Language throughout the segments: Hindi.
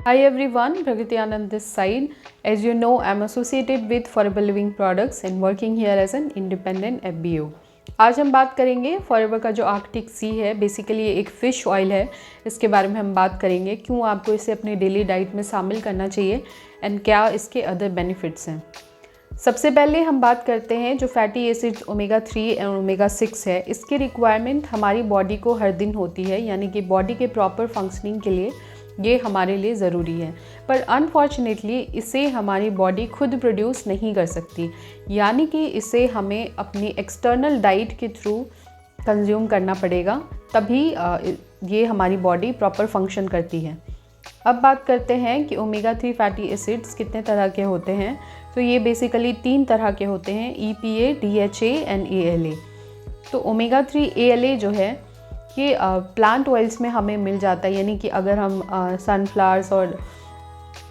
Hi everyone, Prakriti Anand this side. As you know, I'm associated with Forever Living Products and working here as an independent FBO. आज हम बात करेंगे फॉरएवर का जो आर्कटिक सी है, बेसिकली ये एक फ़िश ऑयल है। इसके बारे में हम बात करेंगे, क्यों आपको इसे अपनी डेली डाइट में शामिल करना चाहिए एंड क्या इसके अदर बेनिफिट्स हैं। सबसे पहले हम बात करते हैं जो fatty acids omega 3 and omega 6 है, इसकी रिक्वायरमेंट हमारी बॉडी को हर दिन होती है, यानी कि बॉडी के प्रॉपर फंक्शनिंग के लिए ये हमारे लिए ज़रूरी है। पर अनफॉर्चुनेटली इसे हमारी बॉडी खुद प्रोड्यूस नहीं कर सकती, यानी कि इसे हमें अपनी एक्सटर्नल डाइट के थ्रू कंज्यूम करना पड़ेगा, तभी ये हमारी बॉडी प्रॉपर फंक्शन करती है। अब बात करते हैं कि ओमेगा 3 फैटी एसिड्स कितने तरह के होते हैं। तो ये बेसिकली 3 तरह के होते हैं, EPA, DHA एंड ALA। तो ओमेगा 3 ALA जो है ये प्लांट ऑयल्स में हमें मिल जाता है, यानी कि अगर हम सनफ्लावर्स और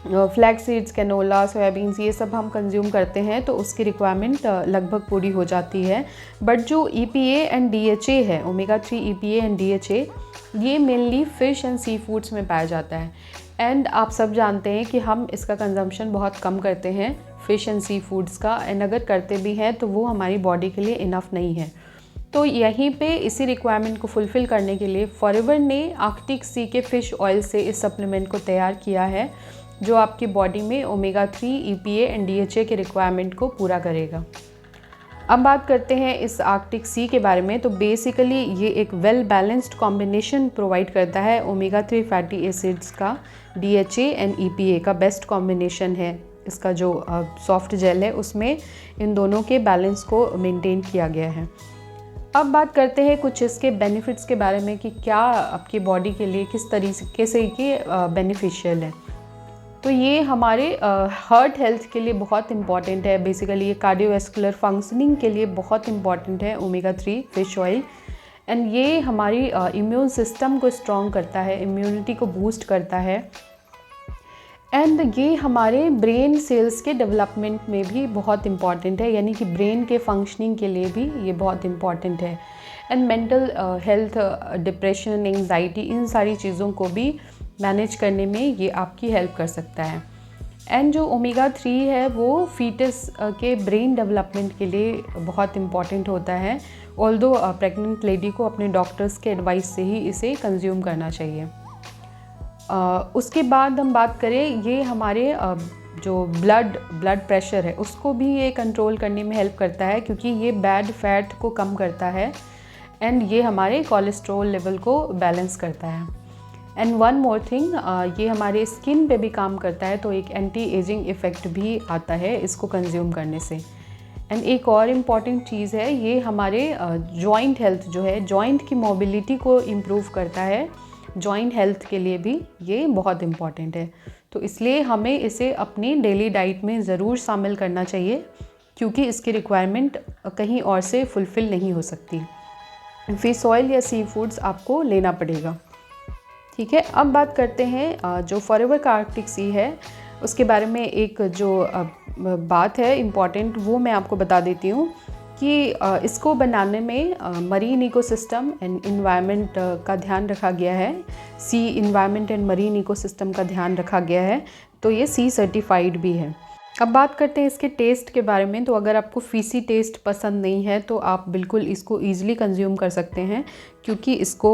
फ्लैक्स सीड्स, कैनोला, सोयाबीन्स ये सब हम कंज्यूम करते हैं तो उसकी रिक्वायरमेंट लगभग पूरी हो जाती है। बट जो EPA एंड DHA है, ओमेगा 3 EPA एंड DHA, ये mainly fish and sea foods में पाया जाता है। एंड आप सब जानते हैं कि हम इसका कंजम्पशन बहुत कम करते हैं फ़िश एंड सी फूड्स का, एंड अगर करते भी हैं तो वो हमारी बॉडी के लिए इनफ नहीं है। तो यहीं पे इसी रिक्वायरमेंट को फुलफ़िल करने के लिए फॉरएवर ने आर्कटिक सी के फ़िश ऑयल से इस सप्लीमेंट को तैयार किया है, जो आपकी बॉडी में ओमेगा 3 EPA एंड DHA के रिक्वायरमेंट को पूरा करेगा। अब बात करते हैं इस आर्कटिक सी के बारे में। तो बेसिकली ये एक वेल बैलेंस्ड कॉम्बिनेशन प्रोवाइड करता है। ओमेगा 3 फैटी एसिड्स का DHA एंड EPA का बेस्ट कॉम्बिनेशन है। इसका जो सॉफ्ट जेल है उसमें इन दोनों के बैलेंस को मेंटेन किया गया है। अब बात करते हैं कुछ इसके बेनिफिट्स के बारे में कि क्या आपकी बॉडी के लिए किस तरीके से ये बेनिफिशियल है। तो ये हमारे हार्ट हेल्थ के लिए बहुत इम्पॉर्टेंट है। बेसिकली ये कार्डियोवैस्कुलर फंक्शनिंग के लिए बहुत इम्पॉर्टेंट है ओमेगा 3 फिश ऑयल। एंड ये हमारी इम्यून सिस्टम को स्ट्रॉन्ग करता है, इम्यूनिटी को बूस्ट करता है। एंड ये हमारे ब्रेन सेल्स के डेवलपमेंट में भी बहुत इम्पॉर्टेंट है, यानी कि ब्रेन के फंक्शनिंग के लिए भी ये बहुत इम्पॉर्टेंट है। And mental health, depression, anxiety, इन सारी चीज़ों को भी मैनेज करने में ये आपकी हेल्प कर सकता है। एंड जो ओमेगा 3 है वो फीटस के ब्रेन डेवलपमेंट के लिए बहुत इम्पॉर्टेंट होता है। ऑल्दो प्रेग्नेंट लेडी को अपने डॉक्टर्स के एडवाइस से ही इसे कंज्यूम करना चाहिए। उसके बाद हम बात करें, ये हमारे जो ब्लड प्रेशर है उसको भी ये कंट्रोल करने में हेल्प करता है, क्योंकि ये बैड फैट को कम करता है एंड ये हमारे कोलेस्ट्रॉल लेवल को बैलेंस करता है। एंड वन मोर थिंग, ये हमारे स्किन पे भी काम करता है, तो एक एंटी एजिंग इफ़ेक्ट भी आता है इसको कंज्यूम करने से। एंड एक और इम्पॉर्टेंट चीज़ है, ये हमारे जॉइंट हेल्थ जो है, जॉइंट की मोबिलिटी को इम्प्रूव करता है। जॉइंट हेल्थ के लिए भी ये बहुत इम्पॉर्टेंट है, तो इसलिए हमें इसे अपनी डेली डाइट में ज़रूर शामिल करना चाहिए, क्योंकि इसकी रिक्वायरमेंट कहीं और से फुलफ़िल नहीं हो सकती। फिश ऑयल या सी फूड्स आपको लेना पड़ेगा। ठीक है, अब बात करते हैं जो फॉरएवर का आर्कटिक सी है उसके बारे में। एक जो बात है इम्पॉर्टेंट, वो मैं आपको बता देती हूँ कि इसको बनाने में मरीन इकोसिस्टम एंड इन्वायरमेंट का ध्यान रखा गया है। सी इन्वायरमेंट एंड मरीन इकोसिस्टम का ध्यान रखा गया है, तो ये सी सर्टिफाइड भी है। अब बात करते हैं इसके टेस्ट के बारे में। तो अगर आपको फ़ीसी टेस्ट पसंद नहीं है तो आप बिल्कुल इसको ईज़िली कंज्यूम कर सकते हैं, क्योंकि इसको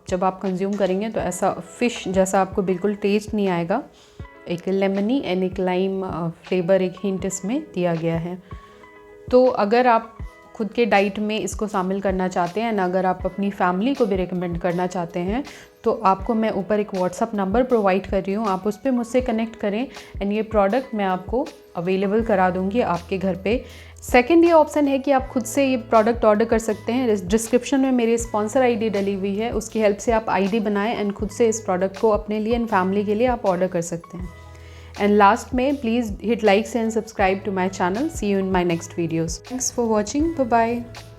जब आप कंज्यूम करेंगे तो ऐसा फ़िश जैसा आपको बिल्कुल टेस्ट नहीं आएगा। एक लेमनी एंड एक लाइम फ्लेवर, एक हिंट इसमें दिया गया है। तो अगर आप खुद के डाइट में इसको शामिल करना चाहते हैं, अगर आप अपनी फैमिली को भी रिकमेंड करना चाहते हैं, तो आपको मैं ऊपर एक व्हाट्सअप नंबर प्रोवाइड कर रही हूँ, आप उस पर मुझसे कनेक्ट करें एंड ये प्रोडक्ट मैं आपको अवेलेबल करा दूँगी आपके घर पे। सेकंड ये ऑप्शन है कि आप खुद से ये प्रोडक्ट ऑर्डर कर सकते हैं। डिस्क्रिप्शन में मेरी स्पॉन्सर ID डली हुई है, उसकी हेल्प से आप ID बनाएं एंड खुद से इस प्रोडक्ट को अपने लिए एंड फैमिली के लिए आप ऑर्डर कर सकते हैं। And last में please hit likes and subscribe to my channel. See you in my next videos. Thanks for watching. Bye bye.